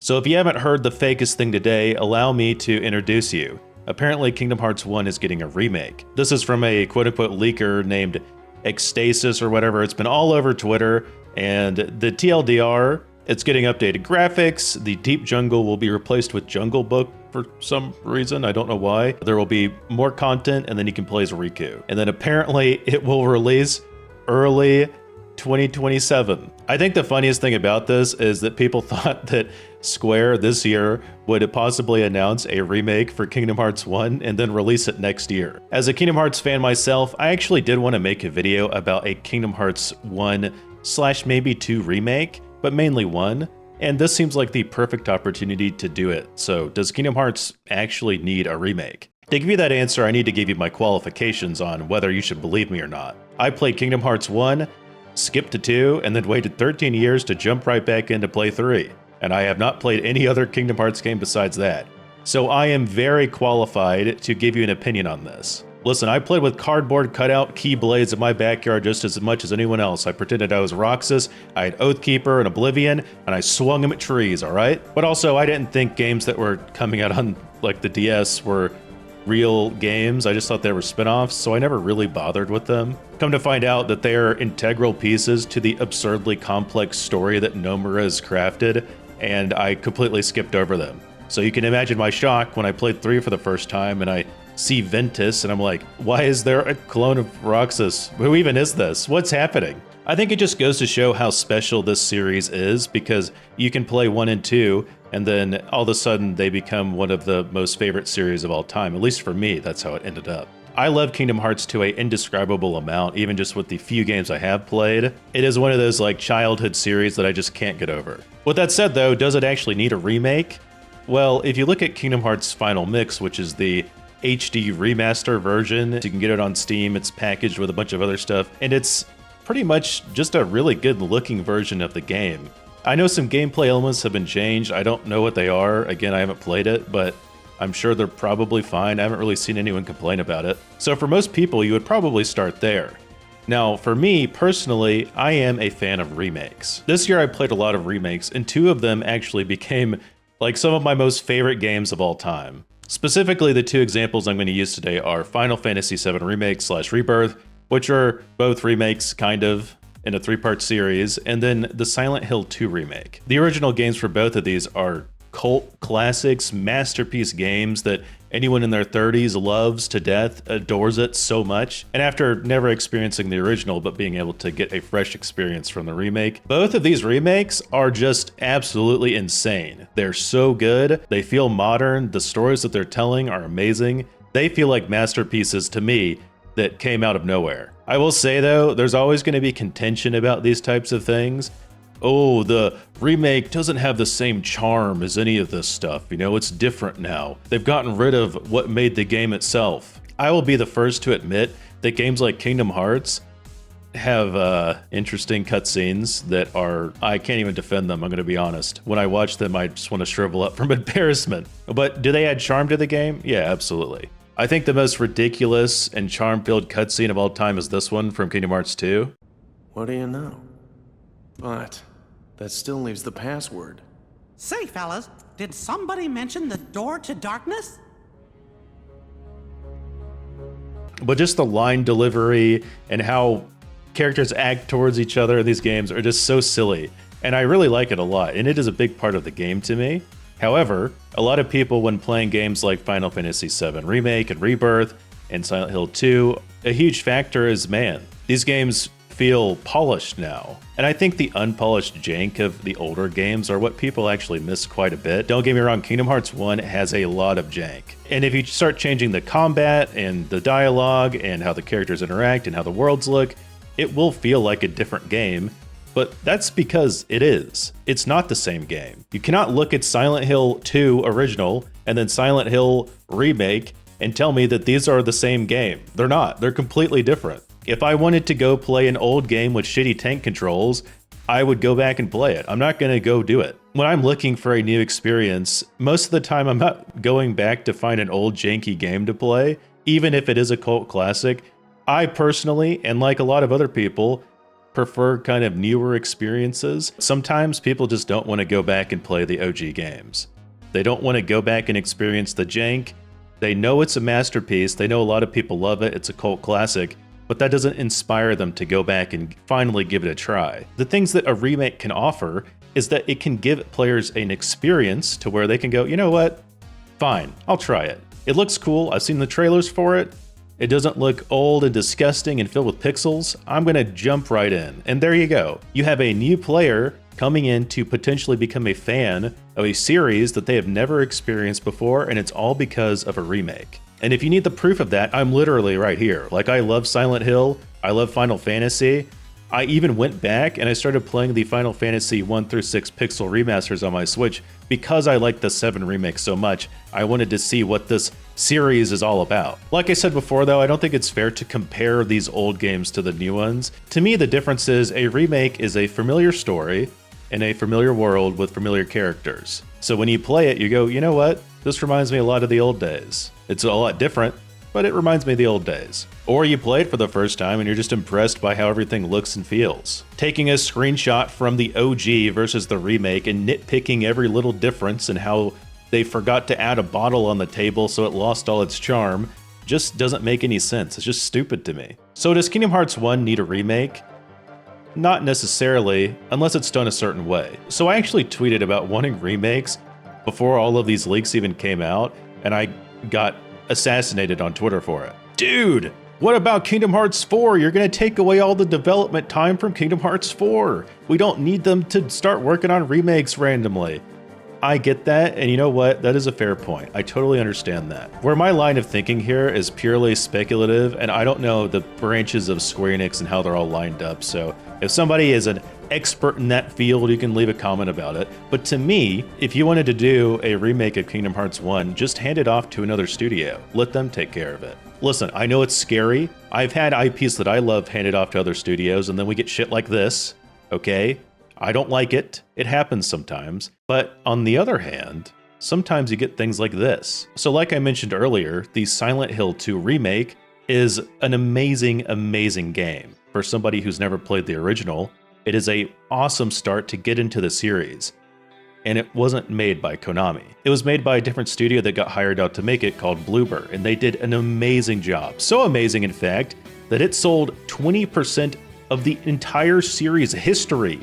So if you haven't heard the fakest thing today, allow me to introduce you. Apparently Kingdom Hearts 1 is getting a remake. This is from a quote-unquote leaker named Ecstasis or whatever. It's been all over Twitter, and the TLDR, it's getting updated graphics. The Deep Jungle will be replaced with Jungle Book for some reason. I don't know why. There will be more content, and then you can play as Riku. And then apparently it will release early 2027. I think the funniest thing about this is that people thought that Square this year would possibly announce a remake for Kingdom Hearts 1 and then release it next year. As a Kingdom Hearts fan myself, I actually did want to make a video about a Kingdom Hearts 1/maybe 2 remake, but mainly 1. And this seems like the perfect opportunity to do it. So does Kingdom Hearts actually need a remake? To give you that answer, I need to give you my qualifications on whether you should believe me or not. I played Kingdom Hearts 1, skipped to 2, and then waited 13 years to jump right back into play 3. And I have not played any other Kingdom Hearts game besides that. So I am very qualified to give you an opinion on this. Listen, I played with cardboard cutout keyblades in my backyard just as much as anyone else. I pretended I was Roxas, I had Oathkeeper and Oblivion, and I swung them at trees, alright? But also, I didn't think games that were coming out on, like, the DS were real games. I just thought they were spin-offs, so I never really bothered with them. Come to find out that they are integral pieces to the absurdly complex story that Nomura has crafted, and I completely skipped over them. So you can imagine my shock when I played 3 for the first time and I see Ventus and I'm like, why is there a clone of Roxas? Who even is this? What's happening? I think it just goes to show how special this series is, because you can play 1 and 2 and then all of a sudden they become one of the most favorite series of all time. At least for me, that's how it ended up. I love Kingdom Hearts to an indescribable amount, even just with the few games I have played. It is one of those like childhood series that I just can't get over. With that said though, does it actually need a remake? Well, if you look at Kingdom Hearts Final Mix, which is the HD remaster version, you can get it on Steam, it's packaged with a bunch of other stuff, and it's pretty much just a really good looking version of the game. I know some gameplay elements have been changed, I don't know what they are, again I haven't played it, but I'm sure they're probably fine. I haven't really seen anyone complain about it. So for most people, you would probably start there. Now, for me, personally, I am a fan of remakes. This year I played a lot of remakes, and 2 of them actually became like some of my most favorite games of all time. Specifically, the 2 examples I'm going to use today are Final Fantasy VII Remake / Rebirth, which are both remakes, kind of, in a 3-part series, and then the Silent Hill 2 remake. The original games for both of these are cult classics, masterpiece games that anyone in their 30s loves to death, adores it so much. And after never experiencing the original but being able to get a fresh experience from the remake, both of these remakes are just absolutely insane. They're so good, they feel modern, the stories that they're telling are amazing. They feel like masterpieces to me that came out of nowhere. I will say though, there's always going to be contention about these types of things. Oh, the remake doesn't have the same charm as any of this stuff, you know, it's different now. They've gotten rid of what made the game itself. I will be the first to admit that games like Kingdom Hearts have interesting cutscenes that are, I can't even defend them, I'm gonna be honest. When I watch them, I just want to shrivel up from embarrassment. But do they add charm to the game? Yeah, absolutely. I think the most ridiculous and charm-filled cutscene of all time is this one from Kingdom Hearts 2. What do you know? But that still leaves the password. Say, fellas, did somebody mention the door to darkness? But just the line delivery and how characters act towards each other in these games are just so silly. And I really like it a lot, and it is a big part of the game to me. However, a lot of people when playing games like Final Fantasy VII Remake and Rebirth and Silent Hill 2, a huge factor is, man, these games feel polished now. And I think the unpolished jank of the older games are what people actually miss quite a bit. Don't get me wrong, Kingdom Hearts 1 has a lot of jank. And if you start changing the combat and the dialogue and how the characters interact and how the worlds look, it will feel like a different game. But that's because it is. It's not the same game. You cannot look at Silent Hill 2 original and then Silent Hill Remake and tell me that these are the same game. They're not. They're completely different. If I wanted to go play an old game with shitty tank controls, I would go back and play it. I'm not going to go do it. When I'm looking for a new experience, most of the time I'm not going back to find an old janky game to play, even if it is a cult classic. I personally, and like a lot of other people, prefer kind of newer experiences. Sometimes people just don't want to go back and play the OG games. They don't want to go back and experience the jank. They know it's a masterpiece. They know a lot of people love it. It's a cult classic, but that doesn't inspire them to go back and finally give it a try. The things that a remake can offer is that it can give players an experience to where they can go, you know what? Fine, I'll try it. It looks cool. I've seen the trailers for it. It doesn't look old and disgusting and filled with pixels. I'm gonna jump right in. And there you go. You have a new player coming in to potentially become a fan of a series that they have never experienced before, and it's all because of a remake. And if you need the proof of that, I'm literally right here. Like, I love Silent Hill, I love Final Fantasy. I even went back and I started playing the Final Fantasy 1 through 6 pixel remasters on my Switch because I like the 7 remake so much. I wanted to see what this series is all about. Like I said before though, I don't think it's fair to compare these old games to the new ones. To me, the difference is a remake is a familiar story in a familiar world with familiar characters. So when you play it, you go, you know what? This reminds me a lot of the old days. It's a lot different, but it reminds me of the old days. Or you play it for the first time and you're just impressed by how everything looks and feels. Taking a screenshot from the OG versus the remake and nitpicking every little difference and how they forgot to add a bottle on the table so it lost all its charm just doesn't make any sense. It's just stupid to me. So does Kingdom Hearts 1 need a remake? Not necessarily, unless it's done a certain way. So I actually tweeted about wanting remakes before all of these leaks even came out, and I got assassinated on Twitter for it. Dude, what about Kingdom Hearts 4? You're gonna take away all the development time from Kingdom Hearts 4. We don't need them to start working on remakes randomly. I get that, and you know what? That is a fair point. I totally understand that. Where my line of thinking here is purely speculative, and I don't know the branches of Square Enix and how they're all lined up, so if somebody is an expert in that field, you can leave a comment about it. But to me, if you wanted to do a remake of Kingdom Hearts 1, just hand it off to another studio. Let them take care of it. Listen, I know it's scary. I've had IPs that I love handed off to other studios, and then we get shit like this, okay? I don't like it. It happens sometimes. But on the other hand, sometimes you get things like this. So like I mentioned earlier, the Silent Hill 2 remake is an amazing, amazing game. For somebody who's never played the original, it is an awesome start to get into the series. And it wasn't made by Konami. It was made by a different studio that got hired out to make it called Bloober, and they did an amazing job. So amazing, in fact, that it sold 20% of the entire series history.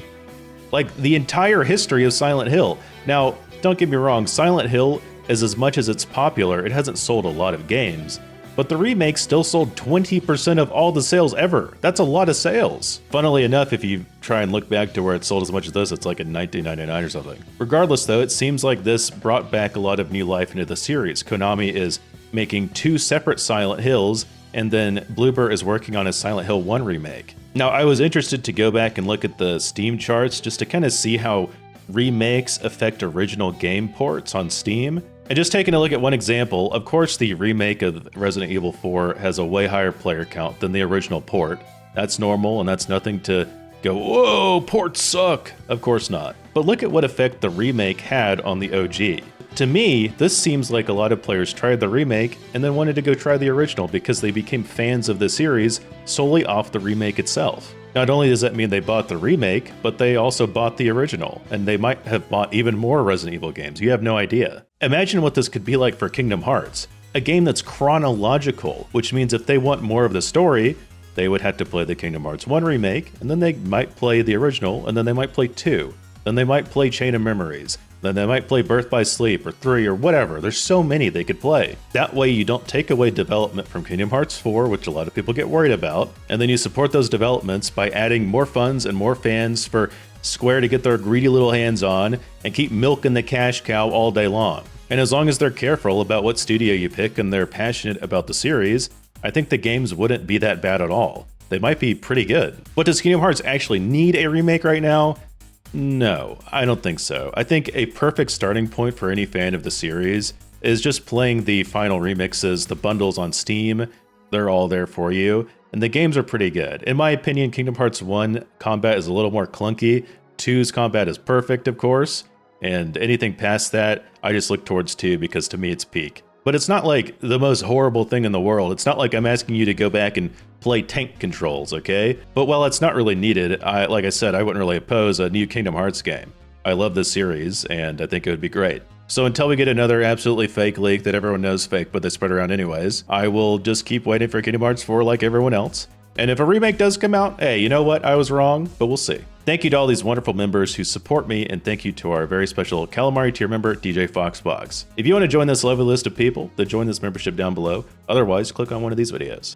Like, the entire history of Silent Hill. Now, don't get me wrong, Silent Hill is, as much as it's popular, it hasn't sold a lot of games. But the remake still sold 20% of all the sales ever. That's a lot of sales. Funnily enough, if you try and look back to where it sold as much as this, it's like in 1999 or something. Regardless though, it seems like this brought back a lot of new life into the series. Konami is making 2 separate Silent Hills, and then Bloober is working on a Silent Hill 1 remake. Now, I was interested to go back and look at the Steam charts just to kind of see how remakes affect original game ports on Steam. And just taking a look at one example, of course the remake of Resident Evil 4 has a way higher player count than the original port. That's normal, and that's nothing to go, whoa, ports suck. Of course not. But look at what effect the remake had on the OG. To me, this seems like a lot of players tried the remake and then wanted to go try the original because they became fans of the series solely off the remake itself. Not only does that mean they bought the remake, but they also bought the original, and they might have bought even more Resident Evil games. You have no idea. Imagine what this could be like for Kingdom Hearts, a game that's chronological, which means if they want more of the story, they would have to play the Kingdom Hearts 1 remake, and then they might play the original, and then they might play 2. Then they might play Chain of Memories. Then they might play Birth by Sleep or 3 or whatever. There's so many they could play. That way you don't take away development from Kingdom Hearts 4, which a lot of people get worried about, and then you support those developments by adding more funds and more fans for Square to get their greedy little hands on and keep milking the cash cow all day long. And as long as they're careful about what studio you pick and they're passionate about the series, I think the games wouldn't be that bad at all. They might be pretty good. But does Kingdom Hearts actually need a remake right now? No, I don't think so. I think a perfect starting point for any fan of the series is just playing the final remixes, the bundles on Steam. They're all there for you, and the games are pretty good. In my opinion, Kingdom Hearts 1 combat is a little more clunky. 2's combat is perfect, of course, and anything past that, I just look towards 2 because to me it's peak. But it's not like the most horrible thing in the world. It's not like I'm asking you to go back and play tank controls, okay? But while it's not really needed, like I said, I wouldn't really oppose a new Kingdom Hearts game. I love this series, and I think it would be great. So until we get another absolutely fake leak that everyone knows fake, but they spread around anyways, I will just keep waiting for Kingdom Hearts 4 like everyone else. And if a remake does come out, hey, you know what? I was wrong, but we'll see. Thank you to all these wonderful members who support me, and thank you to our very special Calamari tier member, DJ Foxbox. If you want to join this lovely list of people, then join this membership down below. Otherwise, click on one of these videos.